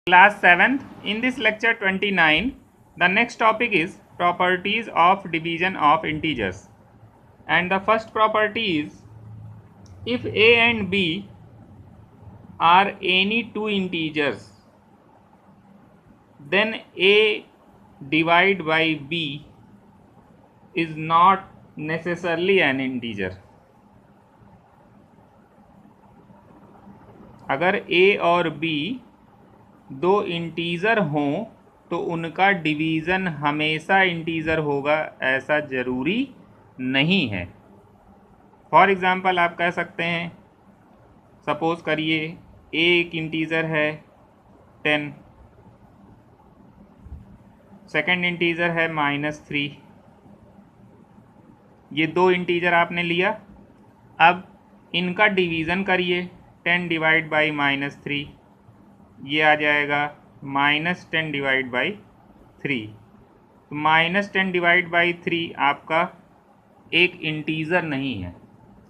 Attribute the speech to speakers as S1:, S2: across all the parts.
S1: Class 7th. In this lecture 29, the next topic is properties of division of integers. And the first property is, if a and b are any two integers, then a divided by b is not necessarily an integer. अगर a और b दो integer हों तो उनका division हमेशा integer होगा ऐसा ज़रूरी नहीं है। फॉर एग्ज़ाम्पल आप कह सकते हैं, सपोज़ करिए a एक इंटीज़र है 10, सेकंड इंटीज़र है -3। ये दो इंटीज़र आपने लिया, अब इनका डिवीज़न करिए 10 डिवाइड बाई -3, ये आ जाएगा -10 डिवाइड बाई 3। तो -10 डिवाइड बाई 3 आपका एक इंटीज़र नहीं है,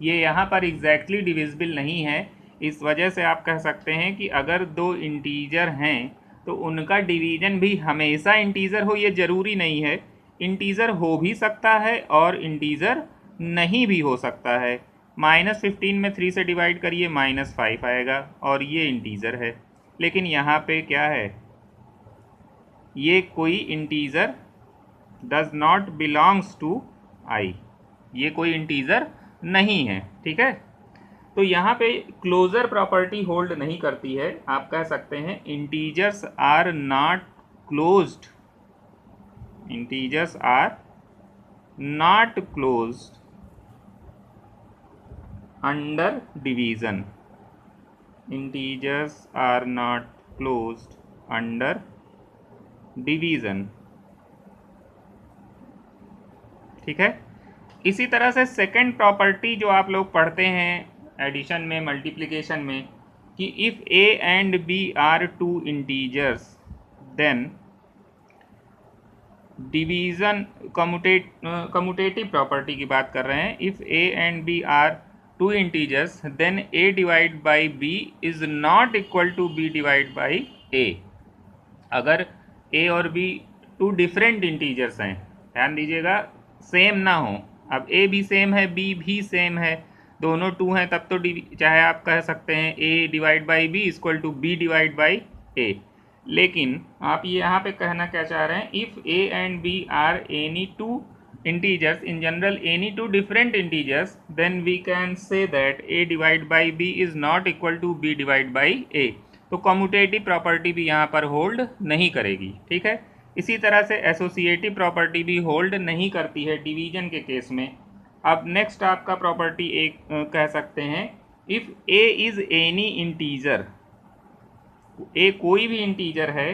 S1: ये यहाँ पर एग्जैक्टली डिविजिबल नहीं है। इस वजह से आप कह सकते हैं कि अगर दो इंटीज़र हैं तो उनका डिवीज़न भी हमेशा इंटीज़र हो, ये ज़रूरी नहीं है। इंटीज़र हो भी सकता है और इंटीज़र नहीं भी हो सकता है। -15 में 3 से डिवाइड करिए -5 आएगा और ये इंटीज़र है। लेकिन यहाँ पे क्या है, ये कोई integer does not belongs to I, ये कोई इंटीज़र नहीं है। ठीक है, तो यहाँ पे क्लोजर प्रॉपर्टी होल्ड नहीं करती है। आप कह सकते हैं integers are not closed, integers are not closed under division, integers are not closed under division. ठीक है, इसी तरह से सेकंड प्रॉपर्टी जो आप लोग पढ़ते हैं एडिशन में, मल्टीप्लिकेशन में, कि if a and b are two integers then division, commutative property की बात कर रहे हैं। If a and b are two integers then a divide by b is not equal to b divide by a। अगर a और b two different integers हैं, ध्यान दीजिएगा, सेम ना हो। अब a भी सेम है, b भी सेम है, दोनों 2 हैं, तब तो चाहे आप कह सकते हैं a divide by b equal to b divide by a। लेकिन आप ये यहाँ पे कहना क्या चाह रहे हैं, if a and b are any two integers, in general any two different integers, then we can say that a divide by b is not equal to b divide by a। तो commutative property भी यहाँ पर hold नहीं करेगी। ठीक है, इसी तरह से एसोसिएटिव प्रॉपर्टी भी होल्ड नहीं करती है डिवीजन के केस में। अब नेक्स्ट आपका प्रॉपर्टी एक कह सकते हैं, if a is any integer, a कोई भी इंटीजर है,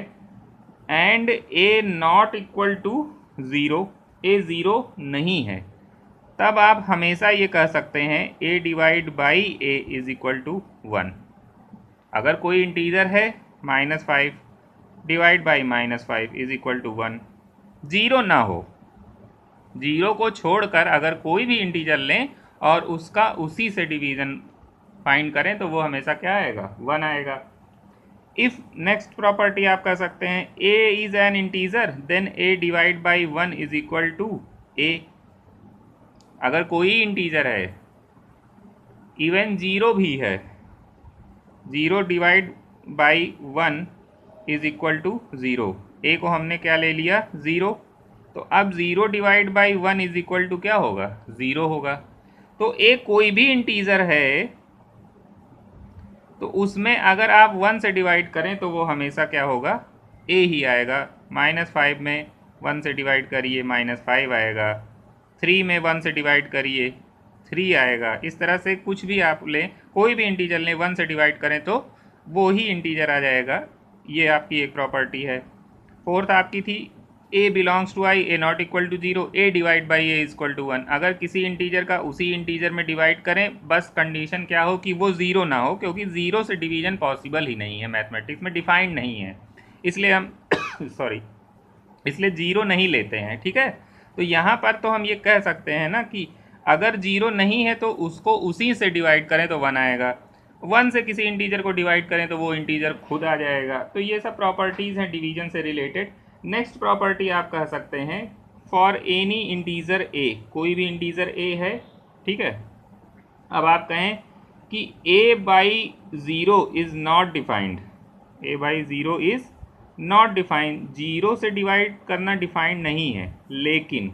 S1: and a not equal to 0, a 0 नहीं है, तब आप हमेशा ये कह सकते हैं a divide by a is equal to 1। अगर कोई इंटीजर है -5 divide by -5 is equal to 1, 0 ना हो, 0 को छोड़कर अगर कोई भी इंटीजर लें और उसका उसी से डिवीज़न फाइंड करें तो वो हमेशा क्या आएगा, 1 आएगा। इफ़ नेक्स्ट प्रॉपर्टी आप कह सकते हैं a is an integer then a divide by 1 is equal to a। अगर कोई इंटीजर है, इवन 0 भी है, 0 divide by 1 is equal to 0, a को हमने क्या ले लिया, 0। तो अब 0 divide by 1 is equal to क्या होगा, 0 होगा। तो a कोई भी इंटीजर है तो उसमें अगर आप 1 से डिवाइड करें तो वो हमेशा क्या होगा, a ही आएगा। -5 में 1 से डिवाइड करिए -5 आएगा, 3 में 1 से डिवाइड करिए 3 आएगा। इस तरह से कुछ भी आप लें, कोई भी इंटीजर लें, 1 से डिवाइड करें तो वो ही इंटीजर आ जाएगा। ये आपकी एक प्रॉपर्टी है। फोर्थ आपकी थी a belongs to i, a not equal to 0, a divide by a equal to 1। अगर किसी इंटीजर का उसी इंटीजर में डिवाइड करें, बस कंडीशन क्या हो कि वो 0 ना हो, क्योंकि 0 से डिवीजन पॉसिबल ही नहीं है, मैथमेटिक्स में डिफाइंड नहीं है, इसलिए हम सॉरी, इसलिए 0 नहीं लेते हैं। ठीक है, तो यहाँ पर तो हम ये कह सकते हैं ना कि अगर 0 नहीं है तो उसको उसी से डिवाइड करें तो 1 आएगा, 1 से किसी इंटीजर को डिवाइड करें तो वो इंटीजर खुद आ जाएगा। तो ये सब प्रॉपर्टीज़ हैं डिवीजन से रिलेटेड। नेक्स्ट प्रॉपर्टी आप कह सकते हैं फॉर एनी इंटीजर ए, कोई भी इंटीजर ए है, ठीक है। अब आप कहें कि a by zero is not defined, a by zero is not defined, zero से डिवाइड करना डिफाइंड नहीं है, लेकिन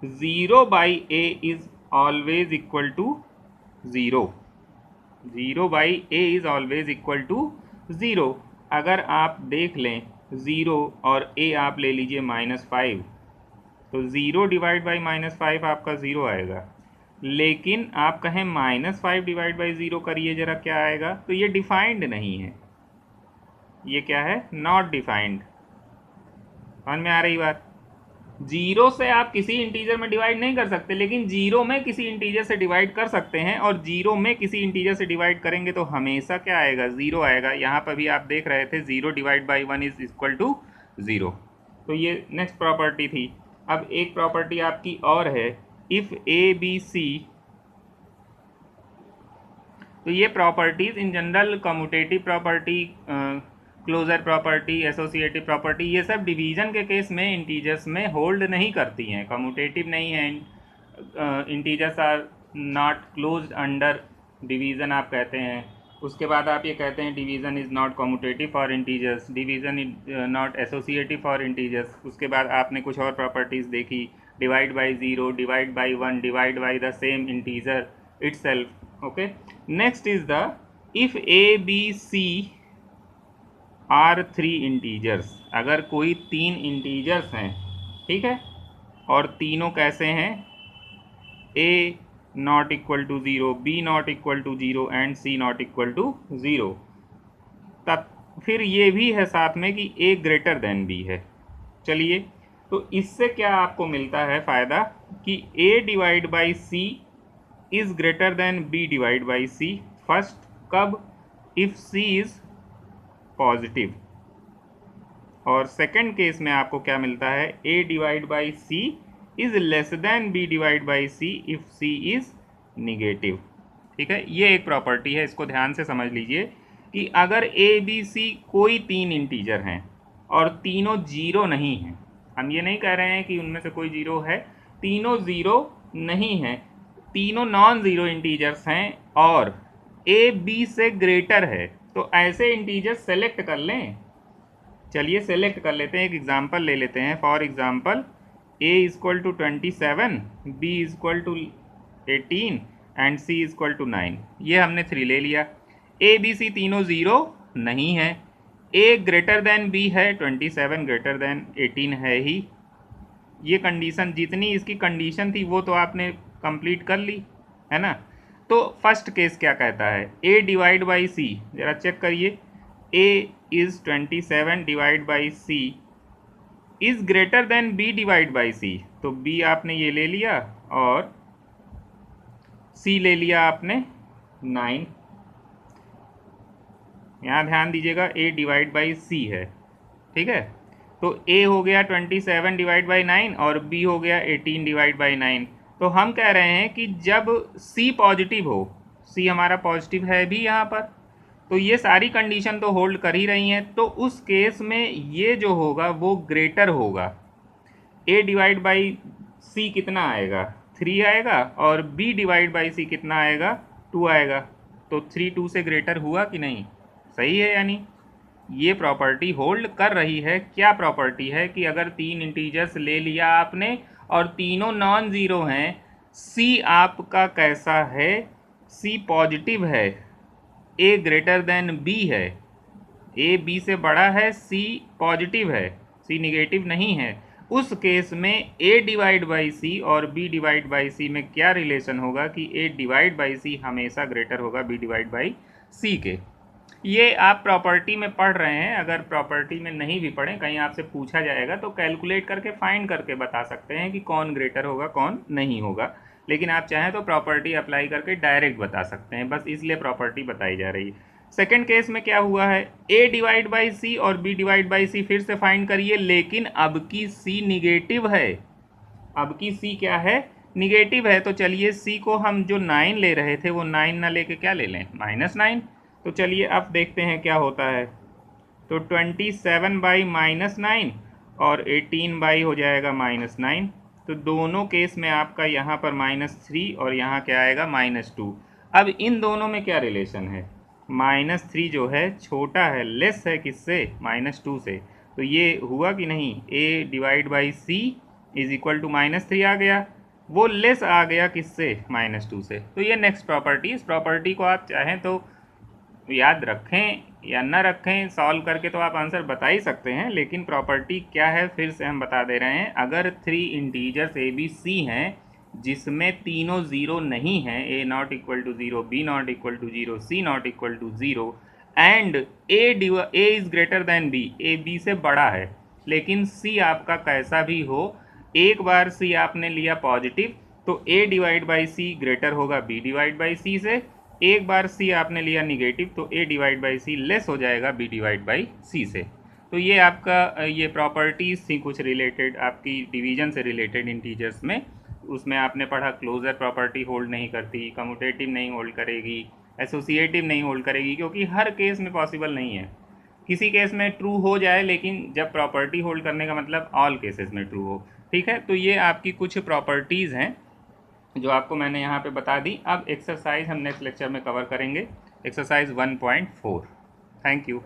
S1: zero by a is always equal to zero, zero by a is always equal to zero. अगर आप देख लें zero और a आप ले लीजिए -5, तो ज़ीरो डिवाइड बाई -5 आपका ज़ीरो आएगा। लेकिन आप कहें -5 डिवाइड बाई ज़ीरो करिए ज़रा, क्या आएगा? तो ये डिफाइंड नहीं है, ये क्या है? Not defined. समझ में आ रही बात? जीरो से आप किसी इंटीजर में डिवाइड नहीं कर सकते, लेकिन जीरो में किसी इंटीजर से डिवाइड कर सकते हैं, और जीरो में किसी इंटीजर से डिवाइड करेंगे तो हमेशा क्या आएगा? ज़ीरो आएगा। यहाँ पर भी आप देख रहे थे zero divide by 1 is equal to zero. तो ये नेक्स्ट प्रॉपर्टी थी। अब एक प्रॉपर्टी आपकी और है, इफ़ ए बी सी, तो ये properties in general commutative property, closure property, associative property, ये सब डिवीज़न के केस में इंटीजर्स में होल्ड नहीं करती हैं, कम्यूटेटिव नहीं है। Integers are not closed under division आप कहते हैं। उसके बाद आप ये कहते हैं division is not commutative for integers, division is not associative for integers. उसके बाद आपने कुछ और प्रॉपर्टीज़ देखी, divide by zero, divide by 1, divide by the same integer itself. Okay, next is the if A B C are 3 integers, अगर कोई 3 integers हैं, ठीक है, और तीनों कैसे हैं? a not equal to zero, B not equal to zero and C not equal to zero, तब फिर ये भी है साथ में कि a ग्रेटर देन b है। चलिए, तो इससे क्या आपको मिलता है फ़ायदा कि a divide by c is greater than b divide by c. First, कब? If c is positive. और सेकंड केस में आपको क्या मिलता है? a divide by c is less than b divide by c if c is negative. ठीक है, ये एक प्रॉपर्टी है, इसको ध्यान से समझ लीजिए कि अगर a b c कोई 3 इंटीजर हैं और तीनों ज़ीरो नहीं हैं, हम ये नहीं कह रहे हैं कि उनमें से कोई ज़ीरो है, तीनों ज़ीरो नहीं हैं, तीनों नॉन ज़ीरो इंटीजर्स हैं और a b से ग्रेटर है, तो ऐसे इंटीजर सेलेक्ट कर लें। चलिए सेलेक्ट कर लेते हैं, एक एग्जांपल ले लेते हैं। For example a equal to 27, b equal to 18 and c equal to 9। ये हमने 3 ले लिया। a b c तीनों ज़ीरो नहीं है, a ग्रेटर देन b है, 27 ग्रेटर देन 18 है ही। ये कंडीशन, जितनी इसकी कंडीशन थी वो तो आपने कंप्लीट कर ली है ना। तो फर्स्ट केस क्या कहता है? a डिवाइड बाई सी, ज़रा चेक करिए, a is 27 divide by c is greater than b divide by c. तो b आपने ये ले लिया और c ले लिया आपने 9। यहाँ ध्यान दीजिएगा a डिवाइड बाई c है, ठीक है। तो a हो गया 27 डिवाइड बाई 9 और b हो गया 18 डिवाइड बाई 9। तो हम कह रहे हैं कि जब c पॉजिटिव हो, c हमारा पॉजिटिव है भी यहाँ पर, तो ये सारी कंडीशन तो होल्ड कर ही रही हैं, तो उस केस में ये जो होगा वो ग्रेटर होगा। a डिवाइड बाई सी कितना आएगा? 3 आएगा, और b डिवाइड बाई सी कितना आएगा? 2 आएगा। तो 3 2 से ग्रेटर हुआ कि नहीं? सही है, यानी ये प्रॉपर्टी होल्ड कर रही है। क्या प्रॉपर्टी है कि अगर 3 इंटीजर्स ले लिया आपने और तीनों नॉन ज़ीरो हैं, c आपका कैसा है? c पॉजिटिव है, a ग्रेटर देन b है, a b से बड़ा है, c पॉजिटिव है, c निगेटिव नहीं है। उस केस में a डिवाइड बाई सी और b डिवाइड बाई सी में क्या रिलेशन होगा कि a डिवाइड बाई सी हमेशा ग्रेटर होगा b डिवाइड बाई सी के। ये आप प्रॉपर्टी में पढ़ रहे हैं, अगर प्रॉपर्टी में नहीं भी पढ़ें, कहीं आपसे पूछा जाएगा तो कैलकुलेट करके फाइंड करके बता सकते हैं कि कौन ग्रेटर होगा कौन नहीं होगा। लेकिन आप चाहें तो प्रॉपर्टी अप्लाई करके डायरेक्ट बता सकते हैं, बस इसलिए प्रॉपर्टी बताई जा रही है। सेकेंड केस में क्या हुआ है? a डिवाइड बाई सी और b डिवाइड बाई सी फिर से फाइंड करिए, लेकिन अब की c निगेटिव है। अब की c क्या है? निगेटिव है तो चलिए सी को हम जो 9 ले रहे थे वो 9 ना लेके क्या ले लें, -9। तो चलिए अब देखते हैं क्या होता है। तो 27/-9 और 18 हो जाएगा -9। तो दोनों केस में आपका यहाँ पर -3 और यहाँ क्या आएगा -2। अब इन दोनों में क्या रिलेशन है, -3 जो है छोटा है, लेस है किससे, -2 से। तो ये हुआ कि नहीं, a/c इज इक्वल टू -3 आ गया, वो लेस आ गया किससे, -2 से। तो ये नेक्स्ट प्रॉपर्टी, इस प्रॉपर्टी को आप चाहें तो याद रखें या न रखें, सॉल्व करके तो आप आंसर बता ही सकते हैं, लेकिन प्रॉपर्टी क्या है फिर से हम बता दे रहे हैं। अगर 3 इंटीजर्स ए बी सी हैं जिसमें तीनों ज़ीरो नहीं हैं, a not equal to zero, B not equal to zero, c not equal to zero, and a is greater than b, a b से बड़ा है, लेकिन सी आपका कैसा भी हो, एक बार सी आपने लिया पॉजिटिव तो ए डिवाइड बाई सी ग्रेटर होगा बी डिवाइड बाई सी से, एक बार सी आपने लिया निगेटिव तो ए डिवाइड बाई सी लेस हो जाएगा बी डिवाइड बाई सी से। तो ये आपका ये प्रॉपर्टीज़ थी कुछ रिलेटेड आपकी डिवीजन से रिलेटेड इंटीजर्स में। उसमें आपने पढ़ा क्लोजर प्रॉपर्टी होल्ड नहीं करती, कम्यूटेटिव नहीं होल्ड करेगी, एसोसिएटिव नहीं होल्ड करेगी, क्योंकि हर केस में पॉसिबल नहीं है। किसी केस में ट्रू हो जाए, लेकिन जब प्रॉपर्टी होल्ड करने का मतलब ऑल केसेस में ट्रू हो। ठीक है, तो ये आपकी कुछ प्रॉपर्टीज़ हैं जो आपको मैंने यहाँ पे बता दी। अब एक्सरसाइज हम नेक्स्ट लेक्चर में कवर करेंगे, एक्सरसाइज 1.4। Thank you.